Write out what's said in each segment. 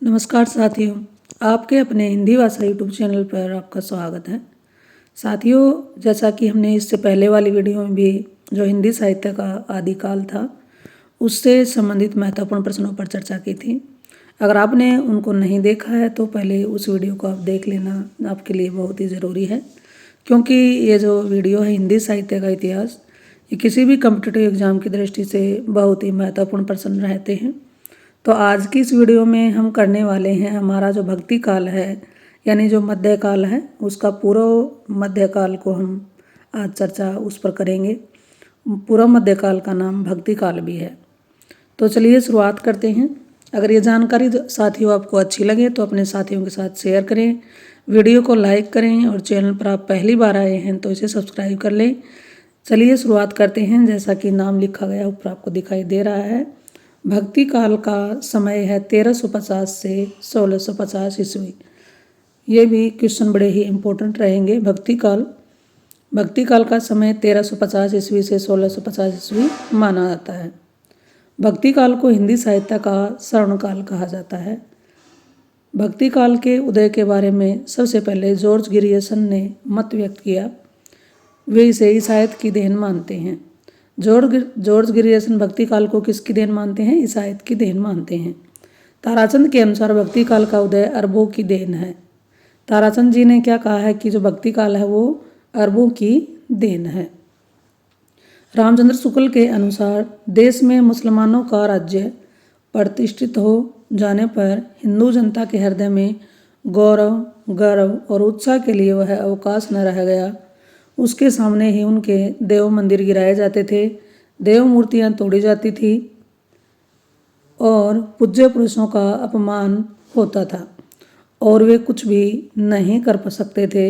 नमस्कार साथियों, आपके अपने हिंदी भाषा यूट्यूब चैनल पर आपका स्वागत है। साथियों, जैसा कि हमने इससे पहले वाली वीडियो में भी जो हिंदी साहित्य का आदिकाल था उससे संबंधित महत्वपूर्ण प्रश्नों पर चर्चा की थी। अगर आपने उनको नहीं देखा है तो पहले उस वीडियो को आप देख लेना आपके लिए बहुत ही ज़रूरी है, क्योंकि ये जो वीडियो है हिंदी साहित्य का इतिहास, ये किसी भी कॉम्पिटिटिव एग्जाम की दृष्टि से बहुत ही महत्वपूर्ण प्रश्न रहते हैं। तो आज की इस वीडियो में हम करने वाले हैं हमारा जो भक्ति काल है यानी जो मध्यकाल है उसका पूर्व मध्यकाल को हम आज चर्चा उस पर करेंगे। पूर्व मध्यकाल का नाम भक्ति काल भी है। तो चलिए शुरुआत करते हैं। अगर ये जानकारी साथियों आपको अच्छी लगे तो अपने साथियों के साथ शेयर करें, वीडियो को लाइक करें और चैनल पर आप पहली बार आए हैं तो इसे सब्सक्राइब कर लें। चलिए शुरुआत करते हैं। जैसा कि नाम लिखा गया ऊपर आपको दिखाई दे रहा है, भक्ति काल का समय है 1350 से 1650 ईस्वी। ये भी क्वेश्चन बड़े ही इम्पोर्टेंट रहेंगे। भक्ति काल का समय 1350 ईस्वी से 1650 ईस्वी माना जाता है। भक्ति काल को हिंदी साहित्य का स्वर्ण काल कहा जाता है। भक्ति काल के उदय के बारे में सबसे पहले जॉर्ज ग्रियर्सन ने मत व्यक्त किया। वे इसे ईसाइत की देन मानते हैं। जॉर्ज ग्रियर्सन भक्ति काल को किसकी देन मानते हैं? ईसाइत की देन मानते हैं। ताराचंद के अनुसार भक्ति काल का उदय अरबों की देन है। ताराचंद जी ने क्या कहा है कि जो भक्ति काल है वो अरबों की देन है। रामचंद्र शुक्ल के अनुसार देश में मुसलमानों का राज्य प्रतिष्ठित हो जाने पर हिंदू जनता के हृदय में गौरव, गर्व और उत्साह के लिए वह अवकाश न रह गया। उसके सामने ही उनके देव मंदिर गिराए जाते थे, देव मूर्तियाँ तोड़ी जाती थी और पूज्य पुरुषों का अपमान होता था और वे कुछ भी नहीं कर सकते थे।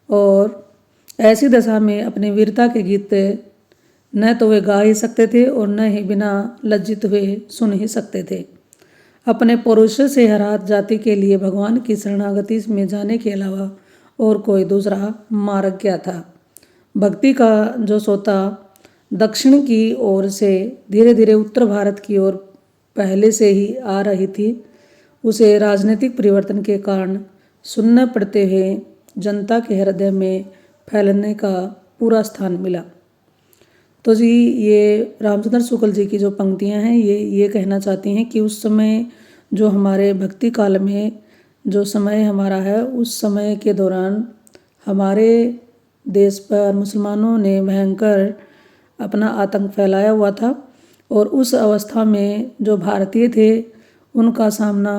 और ऐसी दशा में अपनी वीरता के गीत न तो वे गा ही सकते थे और न ही बिना लज्जित हुए सुन ही सकते थे। अपने पौरुष से हरात जाति के लिए भगवान की शरणागति में जाने के अलावा और कोई दूसरा मार्ग क्या था? भक्ति का जो सोता दक्षिण की ओर से धीरे धीरे उत्तर भारत की ओर पहले से ही आ रही थी, उसे राजनीतिक परिवर्तन के कारण सुनने पड़ते हुए जनता के हृदय में फैलने का पूरा स्थान मिला। तो जी, ये रामचंद्र शुक्ल जी की जो पंक्तियां हैं ये कहना चाहती हैं कि उस समय जो हमारे भक्ति काल में जो समय हमारा है उस समय के दौरान हमारे देश पर मुसलमानों ने भयंकर अपना आतंक फैलाया हुआ था और उस अवस्था में जो भारतीय थे उनका सामना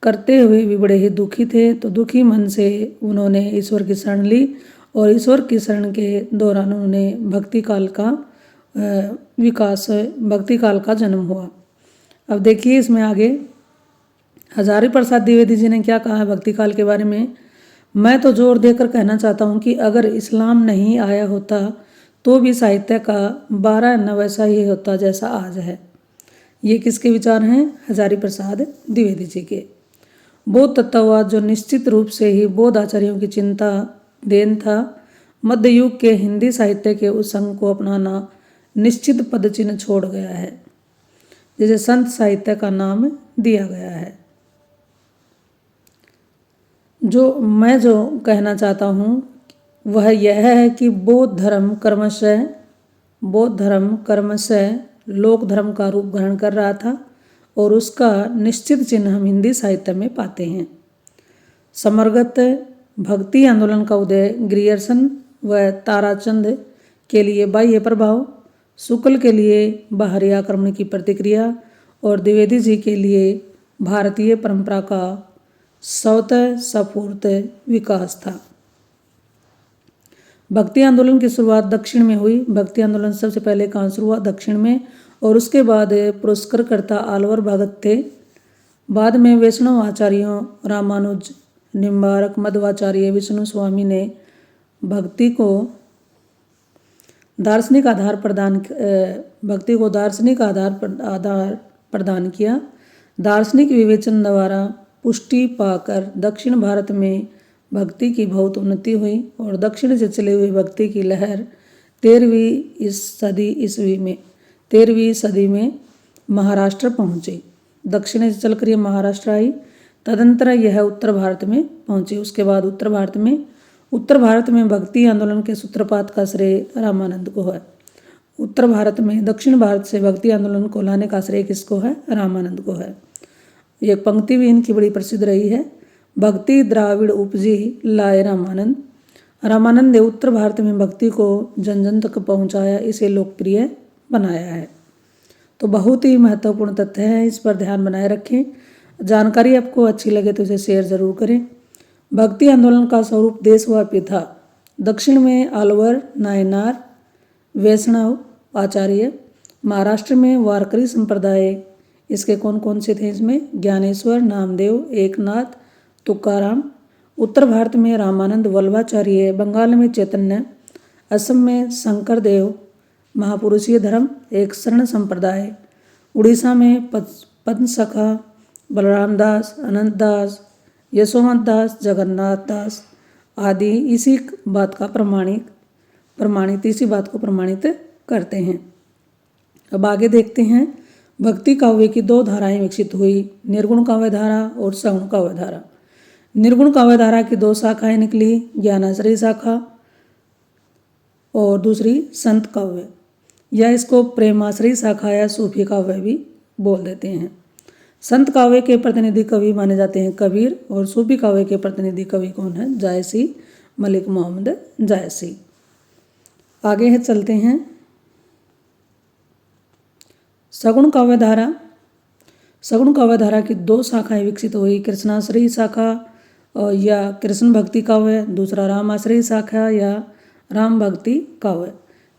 करते हुए भी बड़े ही दुखी थे। तो दुखी मन से उन्होंने ईश्वर की शरण ली और ईश्वर की शरण के दौरान उन्होंने भक्ति काल का जन्म हुआ। अब देखिए इसमें आगे हजारी प्रसाद द्विवेदी जी ने क्या कहा है भक्ति काल के बारे में। मैं तो जोर देकर कहना चाहता हूँ कि अगर इस्लाम नहीं आया होता तो भी साहित्य का 12 आना वैसा ही होता जैसा आज है। ये किसके विचार हैं? हजारी प्रसाद द्विवेदी जी के। बौद्ध तत्ववाद जो निश्चित रूप से ही बौद्ध आचार्यों की चिंता देन था, मध्य युग के हिंदी साहित्य के उस संग को अपनाना निश्चित पदचिन्ह छोड़ गया है, जिसे संत साहित्य का नाम दिया गया है। मैं जो कहना चाहता हूँ वह यह है कि बौद्ध धर्म क्रमशः लोक धर्म का रूप ग्रहण कर रहा था और उसका निश्चित चिन्ह हम हिंदी साहित्य में पाते हैं। समरगत भक्ति आंदोलन का उदय ग्रियर्सन व ताराचंद के लिए बाह्य प्रभाव, शुक्ल के लिए बाहरी आक्रमण की प्रतिक्रिया और द्विवेदी जी के लिए भारतीय परंपरा का स्वतः स्फूर्त विकास था। भक्ति आंदोलन की शुरुआत दक्षिण में हुई। भक्ति आंदोलन सबसे पहले कहाँ शुरू हुआ? दक्षिण में, और उसके बाद पुरस्करकर्ता आल्वर भगत थे। बाद में वैष्णव आचार्यों रामानुज, निम्बारक, मध्वाचार्य, विष्णु स्वामी ने भक्ति को दार्शनिक आधार प्रदान किया। दार्शनिक विवेचन द्वारा पुष्टि पाकर दक्षिण भारत में भक्ति की बहुत उन्नति हुई और दक्षिण से चले हुए भक्ति की लहर 13वीं सदी में महाराष्ट्र पहुँची। दक्षिण से चलकर ये महाराष्ट्र आई। तदंतर यह उत्तर भारत में पहुंची। उसके बाद उत्तर भारत में भक्ति आंदोलन के सूत्रपात का श्रेय रामानंद को है। उत्तर भारत में दक्षिण भारत से भक्ति आंदोलन को लाने का श्रेय किसको है? रामानंद को है। एक पंक्ति भी इनकी बड़ी प्रसिद्ध रही है, भक्ति द्राविड़ उपजी लाए रामानंद। रामानंद ने उत्तर भारत में भक्ति को जन जन तक पहुंचाया, इसे लोकप्रिय बनाया है। तो बहुत ही महत्वपूर्ण तथ्य है, इस पर ध्यान बनाए रखें। जानकारी आपको अच्छी लगे तो इसे शेयर जरूर करें। भक्ति आंदोलन का स्वरूप देशव्यापी था। दक्षिण में आलवर, नायनार, वैष्णव आचार्य, महाराष्ट्र में वारकरी संप्रदाय, इसके कौन कौन से थे इसमें? ज्ञानेश्वर, नामदेव, एकनाथ, तुकाराम। उत्तर भारत में रामानंद, वल्लभाचार्य, बंगाल में चैतन्य, असम में शंकरदेव, महापुरुषीय धर्म, एक शरण संप्रदाय, उड़ीसा में पद्मसखा, बलराम दास, अनंत दास, यशोमत दास, जगन्नाथ दास आदि इसी बात को प्रमाणित करते हैं। अब आगे देखते हैं, भक्ति काव्य की दो धाराएं विकसित हुई, निर्गुण काव्य धारा और सगुण काव्य धारा। निर्गुण काव्य धारा की दो शाखाएं निकली, ज्ञानाश्रयी शाखा और दूसरी संत काव्य, या इसको प्रेमाश्रयी शाखा या सूफी काव्य भी बोल देते हैं। संत काव्य के प्रतिनिधि कवि माने जाते हैं कबीर, और सूफी काव्य के प्रतिनिधि कवि कौन है? जायसी, मलिक मोहम्मद जायसी। आगे है चलते हैं, सगुण काव्य धारा। सगुण काव्य धारा की दो शाखाएं विकसित हुई, कृष्णाश्रयी शाखा या कृष्ण भक्ति काव्य, दूसरा रामाश्रयी शाखा या राम भक्ति काव्य।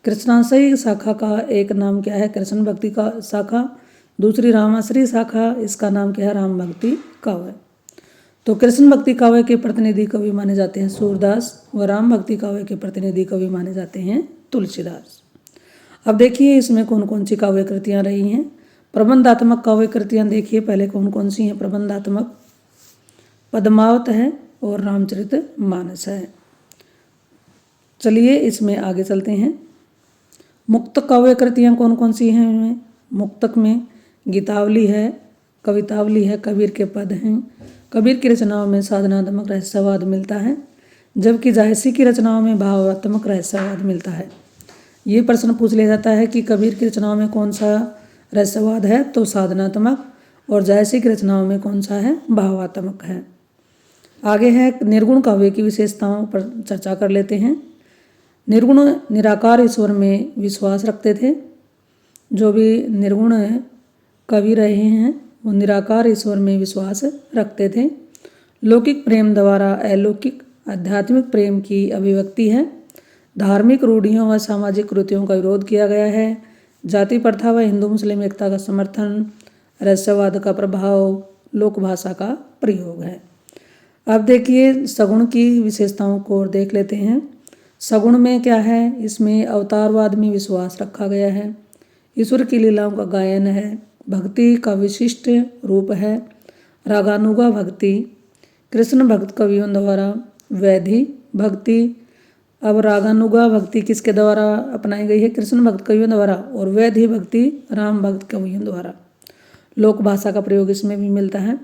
कृष्णाश्रयी शाखा का एक नाम क्या है? कृष्ण भक्ति का शाखा, दूसरी रामाश्रयी शाखा, इसका नाम क्या है? राम भक्ति काव्य। तो कृष्ण भक्ति काव्य के प्रतिनिधि कवि माने जाते हैं सूरदास, व राम भक्ति काव्य के प्रतिनिधि कवि माने जाते हैं तुलसीदास। अब देखिए इसमें कौन कौन सी काव्य कृतियाँ रही हैं। प्रबंधात्मक काव्य कृतियाँ देखिए पहले कौन कौन सी हैं। प्रबंधात्मक पद्मावत है और रामचरितमानस है। चलिए इसमें आगे चलते हैं। मुक्तक काव्य कृतियाँ कौन कौन सी हैं इनमें? मुक्तक में गीतावली है, कवितावली है, कबीर के पद हैं। कबीर की रचनाओं में साधनात्मक रहस्यवाद मिलता है, जबकि जायसी की रचनाओं में भावात्मक रहस्यवाद मिलता है। ये प्रश्न पूछ लिया जाता है कि कबीर की रचनाओं में कौन सा रहस्यवाद है, तो साधनात्मक, और जायसी की रचनाओं में कौन सा है? भावात्मक है। आगे है निर्गुण काव्य की विशेषताओं पर चर्चा कर लेते हैं। निर्गुण निराकार ईश्वर में विश्वास रखते थे। जो भी निर्गुण कवि रहे हैं वो निराकार ईश्वर में विश्वास रखते थे। लौकिक प्रेम द्वारा अलौकिक आध्यात्मिक प्रेम की अभिव्यक्ति है। धार्मिक रूढ़ियों व सामाजिक कृतियों का विरोध किया गया है। जाति प्रथा व हिंदू मुस्लिम एकता का समर्थन, रहस्यवाद का प्रभाव, लोक भाषा का प्रयोग है। अब देखिए सगुण की विशेषताओं को और देख लेते हैं। सगुण में क्या है? इसमें अवतारवाद में विश्वास रखा गया है, ईश्वर की लीलाओं का गायन है, भक्ति का विशिष्ट रूप है, रागानुगा भक्ति, कृष्ण भक्त कवियों द्वारा वैधि भक्ति। अब रागानुगा भक्ति किसके द्वारा अपनाई गई है? कृष्ण भक्त कवियों द्वारा, और वैधि भक्ति राम भक्त कवियों द्वारा। लोक भाषा का प्रयोग इसमें भी मिलता है।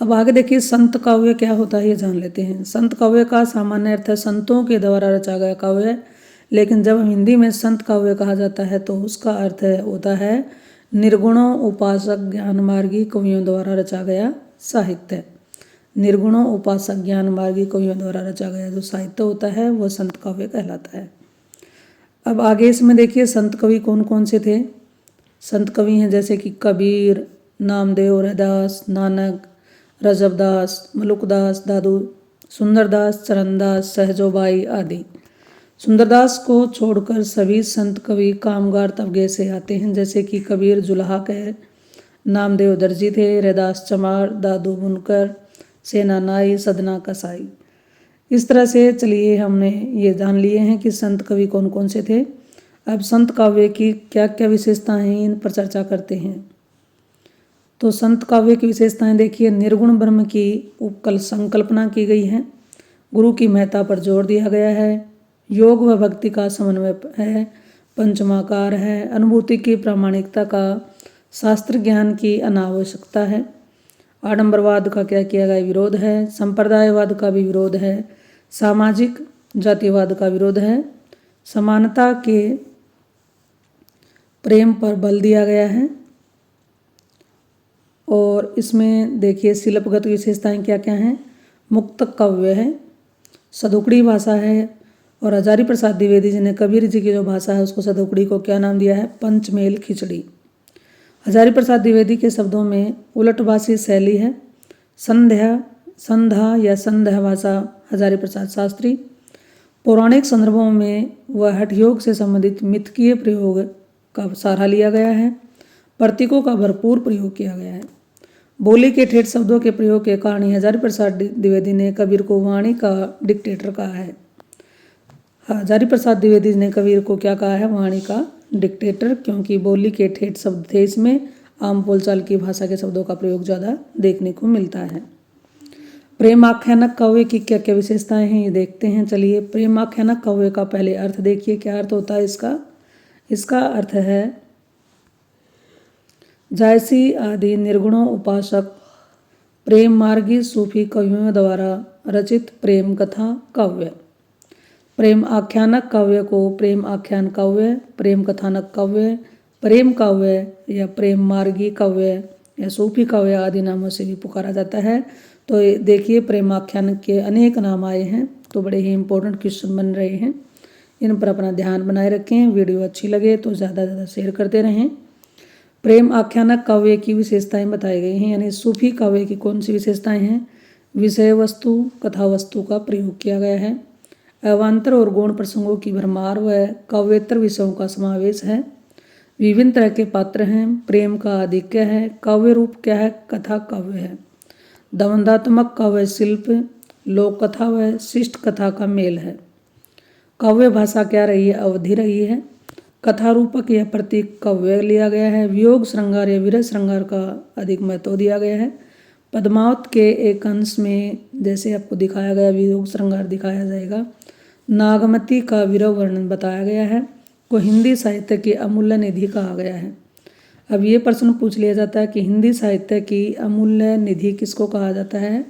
अब आगे देखिए संत काव्य क्या होता है ये जान लेते हैं। संत काव्य का सामान्य अर्थ है संतों के द्वारा रचा गया काव्य, लेकिन जब हिंदी में संत काव्य कहा जाता है तो उसका अर्थ होता है निर्गुणों उपासक ज्ञान मार्गी कवियों द्वारा रचा गया साहित्य। निर्गुणों उपासक ज्ञान मार्गी कवियों द्वारा रचा गया जो साहित्य होता है वह संत काव्य कहलाता है। अब आगे इसमें देखिए संत कवि कौन कौन से थे। संत कवि हैं जैसे कि कबीर, नामदेव, रैदास, नानक, रजबदास, मलुकदास, दादू सुंदरदास, चरणदास, सहजोबाई आदि। सुंदरदास को छोड़कर सभी संत कवि कामगार तबके से आते हैं, जैसे कि कबीर जुलाहा है, नामदेव दर्जी थे, रैदास चमार, दादू बुनकर, सेना नाई, सदना कसाई। इस तरह से चलिए हमने ये जान लिए हैं कि संत कवि कौन कौन से थे। अब संत काव्य की क्या क्या विशेषताएं हैं इन पर चर्चा करते हैं। तो संत काव्य की विशेषताएं देखिए, निर्गुण ब्रह्म की उपकल संकल्पना की गई है, गुरु की महत्ता पर जोर दिया गया है, योग व भक्ति का समन्वय है, पंचमाकार है, अनुभूति की प्रामाणिकता का, शास्त्र ज्ञान की अनावश्यकता है, आडंबरवाद का क्या किया गया विरोध है, संप्रदायवाद का भी विरोध है, सामाजिक जातिवाद का विरोध है, समानता के प्रेम पर बल दिया गया है। और इसमें देखिए शिल्पगत विशेषताएं क्या क्या हैं। मुक्त काव्य है, सदुकड़ी भाषा है, और हजारी प्रसाद द्विवेदी जी ने कबीर जी की जो भाषा है उसको सदुकड़ी को क्या नाम दिया है, पंचमेल खिचड़ी। हजारी प्रसाद द्विवेदी के शब्दों में उलटभाषी शैली है। संध्या या संध्या भाषा हजारी प्रसाद शास्त्री। पौराणिक संदर्भों में वह हठयोग से संबंधित मिथकीय प्रयोग का सहारा लिया गया है। प्रतीकों का भरपूर प्रयोग किया गया है। बोली के ठेठ शब्दों के प्रयोग के कारण हजारी प्रसाद द्विवेदी ने कबीर को वाणी का डिक्टेटर कहा है। हजारी प्रसाद द्विवेदी ने कबीर को क्या कहा है, वाणी का डिक्टेटर, क्योंकि बोली के ठेठ शब्द थे। इसमें आम बोलचाल की भाषा के शब्दों का प्रयोग ज़्यादा देखने को मिलता है। प्रेम आख्यानक काव्य की क्या क्या विशेषताएं हैं ये देखते हैं। चलिए, प्रेम आख्यानक काव्य का पहले अर्थ देखिए, क्या अर्थ होता है इसका। इसका अर्थ है जायसी आदि निर्गुणों उपासक प्रेम मार्गी सूफी कवियों द्वारा रचित प्रेम कथा काव्य। प्रेम आख्यानक काव्य को प्रेम आख्यान काव्य, प्रेम कथानक काव्य, प्रेम काव्य या प्रेम मार्गी काव्य या सूफी काव्य आदि नामों से भी पुकारा जाता है। तो देखिए, प्रेम आख्यान के अनेक नाम आए हैं, तो बड़े ही इंपॉर्टेंट क्वेश्चन बन रहे हैं। इन पर अपना ध्यान बनाए रखें। वीडियो अच्छी लगे तो ज़्यादा से ज़्यादा शेयर करते रहें। प्रेम आख्यानक काव्य की विशेषताएं बताई गई हैं, यानी सूफी काव्य की कौन सी विशेषताएं हैं। विषय वस्तु कथा वस्तु का प्रयोग किया गया है। अवान्तर और गौण प्रसंगों की भरमार व काव्येतर विषयों का समावेश है। विभिन्न तरह के पात्र हैं। प्रेम का आधिक्य है। काव्य रूप क्या है, कथा काव्य है। दवंदात्मक काव्य शिल्प, लोक कथा व शिष्ट कथा का मेल है। काव्य भाषा क्या रही है, अवधि रही है। कथा रूपक या प्रतीक काव्य लिया गया है। वियोग श्रृंगार या विरह श्रृंगार का अधिक महत्व दिया गया है। पद्मावत के एक अंश में जैसे आपको दिखाया गया वियोग श्रृंगार दिखाया जाएगा। नागमती का विरह वर्णन बताया गया है, को हिंदी साहित्य की अमूल्य निधि कहा गया है। अब ये प्रश्न पूछ लिया जाता है कि हिंदी साहित्य की अमूल्य निधि किसको कहा जाता है।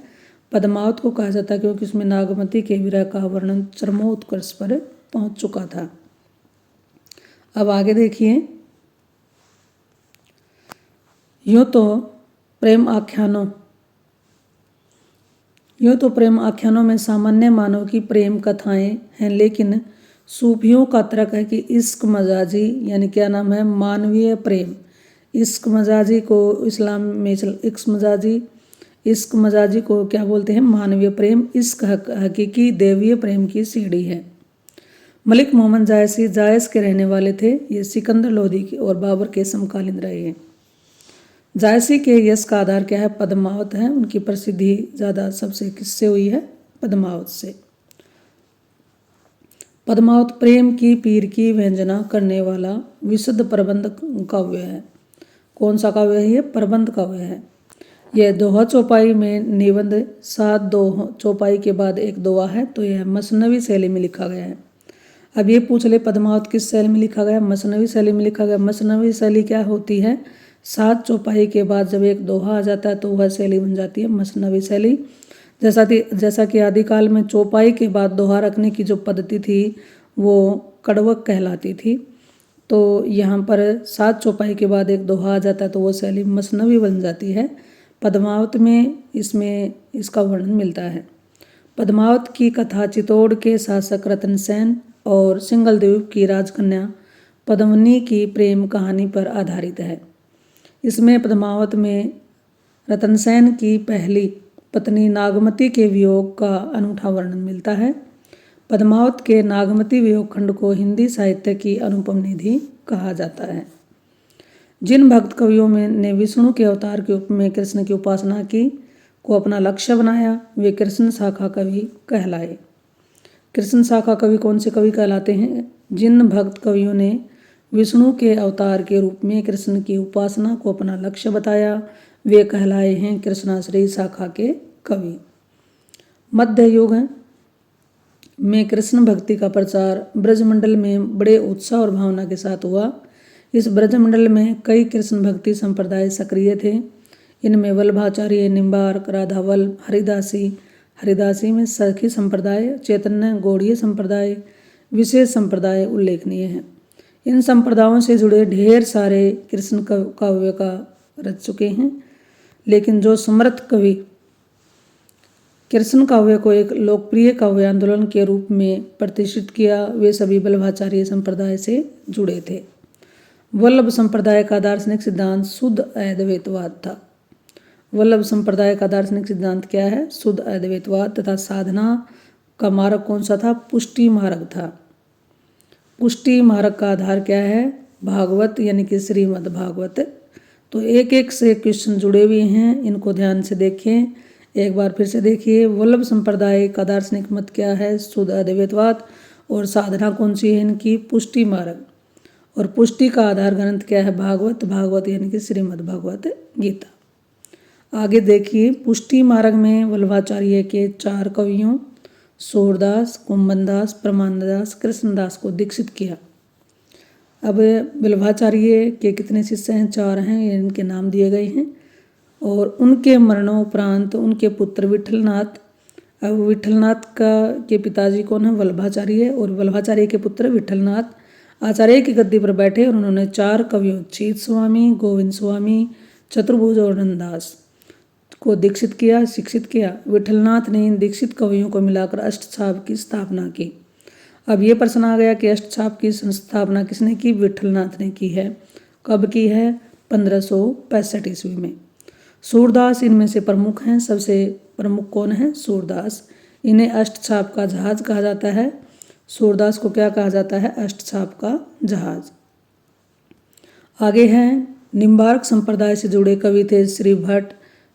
पद्मावत को कहा जाता है, क्योंकि उसमें नागमती के विरह का वर्णन चरमोत्कर्ष पर पहुंच चुका था। अब आगे देखिए, यूँ तो प्रेम आख्यानों में सामान्य मानव की प्रेम कथाएं हैं, लेकिन सूफियों का तर्क है कि इश्क मजाजी यानी क्या नाम है, मानवीय प्रेम। इश्क मजाजी को इस्लाम में इश्क मजाजी को क्या बोलते हैं, मानवीय प्रेम। इश्क हकीकी देवीय प्रेम की सीढ़ी है। मलिक मोहम्मद जायसी जायस के रहने वाले थे। ये सिकंदर लोधी और बाबर के समकालीन रहे हैं। जायसी के यश का आधार क्या है, पद्मावत है। उनकी प्रसिद्धि ज़्यादा सबसे किससे हुई है, पद्मावत से। पद्मावत प्रेम की पीर की व्यंजना करने वाला विशुद्ध प्रबंध काव्य है। कौन सा काव्य है ये, प्रबंध काव्य है। यह दोहा चौपाई में निबंध 7 दोहा चौपाई के बाद एक दोहा है, तो यह मसनवी शैली में लिखा गया है। अब ये पूछ ले पद्मावत किस शैली में लिखा गया, मसनवी शैली में लिखा गया। मसनवी शैली क्या होती है, 7 चौपाई के बाद जब एक दोहा आ जाता है तो वह शैली बन जाती है मसनवी शैली। जैसा कि आदिकाल में चौपाई के बाद दोहा रखने की जो पद्धति थी वो कड़वक कहलाती थी, तो यहाँ पर 7 चौपाई के बाद एक दोहा आ जाता है तो वो शैली मसनवी बन जाती है। पद्मावत में इसमें इसका वर्णन मिलता है। पद्मावत की कथा चित्तौड़ के शासक रतन सेन और सिंगलद्वीप की राजकन्या पद्मिनी की प्रेम कहानी पर आधारित है। इसमें पद्मावत में रतन सेन की पहली पत्नी नागमती के वियोग का अनूठा वर्णन मिलता है। पद्मावत के नागमती वियोग खंड को हिंदी साहित्य की अनुपम निधि कहा जाता है। जिन भक्त कवियों ने विष्णु के अवतार के रूप में कृष्ण की उपासना की को अपना लक्ष्य बनाया, वे कृष्ण शाखा कवि कहलाए। कृष्ण शाखा कवि कौन से कवि कहलाते हैं, जिन भक्त कवियों ने विष्णु के अवतार के रूप में कृष्ण की उपासना को अपना लक्ष्य बताया, वे कहलाए हैं कृष्णाश्रयी शाखा के कवि। मध्य युग में कृष्ण भक्ति का प्रचार ब्रजमंडल में बड़े उत्साह और भावना के साथ हुआ। इस ब्रजमंडल में कई कृष्ण भक्ति संप्रदाय सक्रिय थे। इनमें वल्लभाचार्य, निम्बार्क, राधावल्लभ, हरिदासी, हरिदासी में सखी संप्रदाय, चैतन्य गौड़ीय संप्रदाय, विशेष संप्रदाय उल्लेखनीय हैं। इन संप्रदायों से जुड़े ढेर सारे कृष्ण काव्य का रच चुके हैं, लेकिन जो समर्थ कवि कृष्ण काव्य को एक लोकप्रिय काव्य आंदोलन के रूप में प्रतिष्ठित किया, वे सभी वल्लभाचार्य संप्रदाय से जुड़े थे। वल्लभ संप्रदाय का दार्शनिक सिद्धांत शुद्ध अद्वैतवाद था। वल्लभ संप्रदाय का दार्शनिक सिद्धांत क्या है? शुद्ध अद्वैतवाद। तथा साधना का मार्ग कौन सा था? पुष्टि मार्ग था। पुष्टि मार्ग का आधार क्या है? भागवत यानी कि श्रीमद् भागवत। तो एक एक से क्वेश्चन जुड़े हुए हैं, इनको ध्यान से देखें। एक बार फिर से देखिए, वल्लभ संप्रदाय का दार्शनिक मत क्या है? शुद्ध अद्वैतवाद। और साधना कौन सी है इनकी? पुष्टि मार्ग। और पुष्टि का आधार ग्रंथ क्या है? भागवत। भागवत यानी कि श्रीमद् भागवत गीता। आगे देखिए, पुष्टि मार्ग में वल्लभाचार्य के 4 कवियों सूरदास, कुंभनदास, प्रमानदास, कृष्णदास को दीक्षित किया। अब वल्लभाचार्य के कितने शिष्य हैं? 4 हैं, इनके नाम दिए गए हैं। और उनके मरणोपरांत उनके पुत्र विठलनाथ, अब विठलनाथ के पिताजी कौन है? वल्लभाचार्य। और वल्लभाचार्य के पुत्र विठलनाथ आचार्य की गद्दी पर बैठे और उन्होंने 4 कवियों चीत स्वामी, गोविंद स्वामी, चतुर्भुज और नंददास को दीक्षित किया, शिक्षित किया। विठलनाथ ने इन दीक्षित कवियों को मिलाकर अष्टछाप की स्थापना की। अब ये प्रश्न आ गया कि अष्टछाप की स्थापना किसने की? विठलनाथ ने की है। कब की है? 1565 ईस्वी में। सूरदास इनमें से प्रमुख हैं। सबसे प्रमुख कौन है? सूरदास। इन्हें अष्टछाप का जहाज कहा जाता है। सूरदास को क्या कहा जाता है? अष्टछाप का जहाज। आगे हैं, निम्बार्क संप्रदाय से जुड़े कवि थे श्री भट्ट,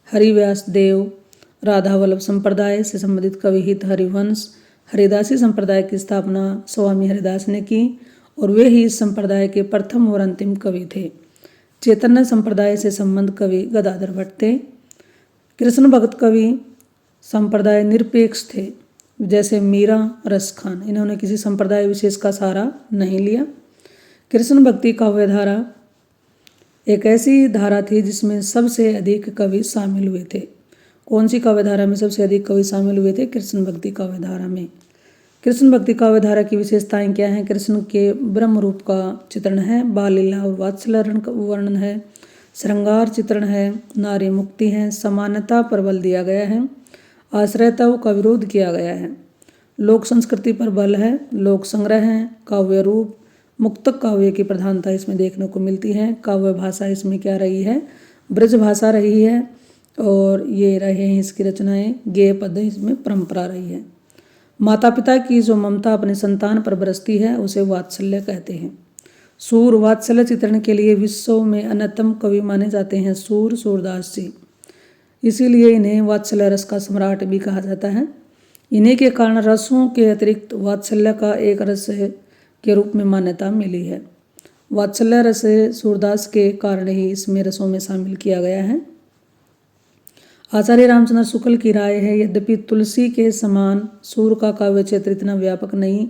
हरिव्यास देव। राधावल्लभ संप्रदाय से संबंधित कवि हित हरिवंश। हरिदासी संप्रदाय की स्थापना स्वामी हरिदास ने की और वे ही इस संप्रदाय के प्रथम और अंतिम कवि थे। चैतन्य संप्रदाय से संबंध कवि गदाधर भट्ट थे। कृष्ण भक्त कवि संप्रदाय निरपेक्ष थे, जैसे मीरा, रसखान। इन्होंने किसी संप्रदाय विशेष का सहारा नहीं लिया। कृष्ण भक्ति काव्यधारा एक ऐसी धारा थी जिसमें सबसे अधिक कवि शामिल हुए थे। कौन सी काव्यधारा में सबसे अधिक कवि शामिल हुए थे? कृष्ण भक्ति काव्यधारा में। कृष्ण भक्ति काव्यधारा की विशेषताएं क्या हैं? कृष्ण के ब्रह्म रूप का चित्रण है, बाल लीला और वात्सल्य वर्णन है, श्रृंगार चित्रण है, नारी मुक्ति है, समानता पर बल दिया गया है, आश्रयताओं का विरोध किया गया है, लोक संस्कृति पर बल है, लोक संग्रह है, काव्य रूप, मुक्तक काव्य की प्रधानता इसमें देखने को मिलती है। काव्य भाषा इसमें क्या रही है? ब्रज भाषा रही है। और ये रहे हैं इसकी रचनाएं, गेय पद इसमें परंपरा रही है। माता पिता की जो ममता अपने संतान पर बरसती है उसे वात्सल्य कहते हैं। सूर वात्सल्य चित्रण के लिए विश्व में अन्यतम कवि माने जाते हैं सूरदास जी। इसीलिए इन्हें वात्सल्य रस का सम्राट भी कहा जाता है। इन्हीं के कारण रसों के अतिरिक्त वात्सल्य का एक रस के रूप में मान्यता मिली है। वात्सल्य रस सूरदास के कारण ही इसमें रसों में शामिल किया गया है। आचार्य रामचंद्र शुक्ल की राय है, यद्यपि तुलसी के समान सूर का काव्य क्षेत्र इतना व्यापक नहीं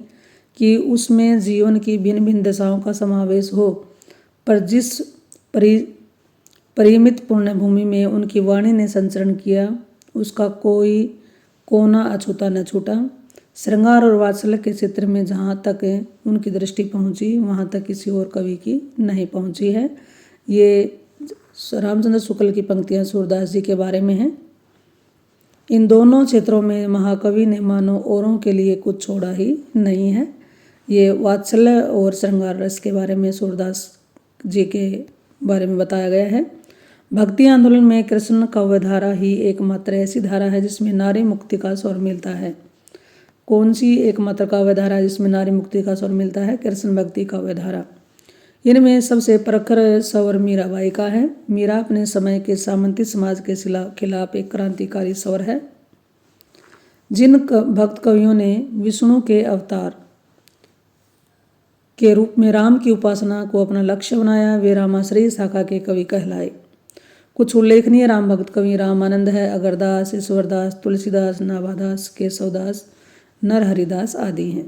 कि उसमें जीवन की भिन्न भिन्न दशाओं का समावेश हो, पर जिस परिमित पुण्य भूमि में उनकी वाणी ने संचरण किया उसका कोई कोना अछूता न छूटा। श्रृंगार और वात्सल्य के क्षेत्र में जहाँ तक उनकी दृष्टि पहुँची वहाँ तक किसी और कवि की नहीं पहुँची है। ये रामचंद्र शुक्ल की पंक्तियाँ सूरदास जी के बारे में हैं। इन दोनों क्षेत्रों में महाकवि ने मानो औरों के लिए कुछ छोड़ा ही नहीं है। ये वात्सल्य और श्रृंगार रस के बारे में सूरदास जी के बारे में बताया गया है। भक्ति आंदोलन में कृष्ण काव्यधारा ही एकमात्र ऐसी धारा है जिसमें नारी मुक्ति का स्वर मिलता है। कौन सी एकमात्र काव्यधारा जिसमें नारी मुक्ति का स्वर मिलता है? कृष्ण भक्ति काव्यधारा। इनमें सबसे प्रखर स्वर मीराबाई का है। मीरा अपने समय के सामंती समाज के खिलाफ एक क्रांतिकारी स्वर है। जिन भक्त कवियों ने विष्णु के अवतार के रूप में राम की उपासना को अपना लक्ष्य बनाया वे रामाश्रयी शाखा के कवि कहलाए। कुछ उल्लेखनीय राम भक्त कवि रामानंद है, अगरदास, ईश्वरदास, तुलसीदास, नाभादास, केशवदास, नरहरिदास आदि हैं।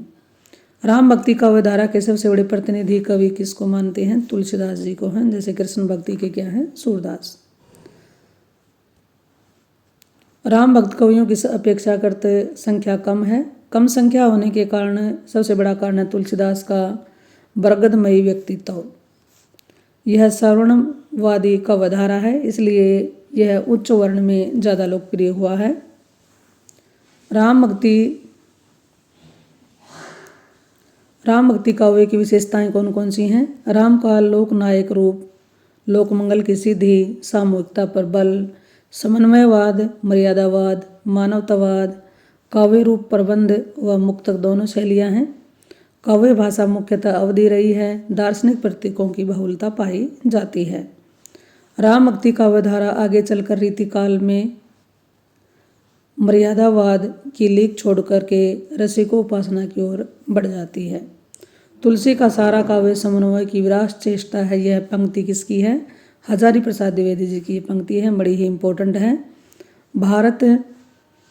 राम भक्ति काव्यधारा के सबसे बड़े प्रतिनिधि कवि किसको मानते हैं? तुलसीदास जी को हैं। जैसे कृष्ण भक्ति के क्या हैं? सूरदास। राम भक्त कवियों की अपेक्षाकृत संख्या कम है। कम संख्या होने के कारण सबसे बड़ा कारण है तुलसीदास का बरगदमयी व्यक्तित्व। यह सवर्णवादी काव्यधारा है, इसलिए यह उच्च वर्ण में ज़्यादा लोकप्रिय हुआ है। राम भक्ति काव्य की विशेषताएं कौन कौन सी हैं? राम का लोकनायक रूप, लोकमंगल की सिद्धि, सामूहिकता पर बल, समन्वयवाद, मर्यादावाद, मानवतावाद, काव्य रूप, प्रबंध व मुक्तक दोनों शैलियाँ हैं। काव्य भाषा मुख्यतः अवधि रही है। दार्शनिक प्रतीकों की बहुलता पाई जाती है। राम भक्ति काव्यधारा आगे चलकर रीतिकाल में मर्यादावाद की लीक छोड़कर के रसिकोपासना की ओर बढ़ जाती है। तुलसी का सारा काव्य समन्वय की विराट चेष्टा है। यह पंक्ति किसकी है? हजारी प्रसाद द्विवेदी जी की पंक्ति है, बड़ी ही इम्पोर्टेंट है।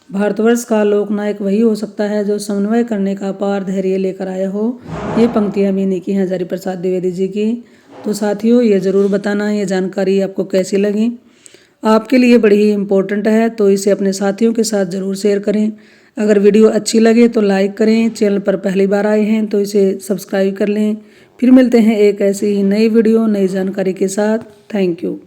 भारतवर्ष का लोकनायक वही हो सकता है जो समन्वय करने का अपार धैर्य लेकर आया हो। ये पंक्तियाँ भी इन्हीं की हैं, हजारी प्रसाद द्विवेदी जी की। तो साथियों, ये ज़रूर बताना ये जानकारी आपको कैसी लगी। आपके लिए बड़ी ही इम्पोर्टेंट है, तो इसे अपने साथियों के साथ ज़रूर शेयर करें। अगर वीडियो अच्छी लगे तो लाइक करें। चैनल पर पहली बार आए हैं तो इसे सब्सक्राइब कर लें। फिर मिलते हैं एक ऐसी ही नई वीडियो, नई जानकारी के साथ। Thank you.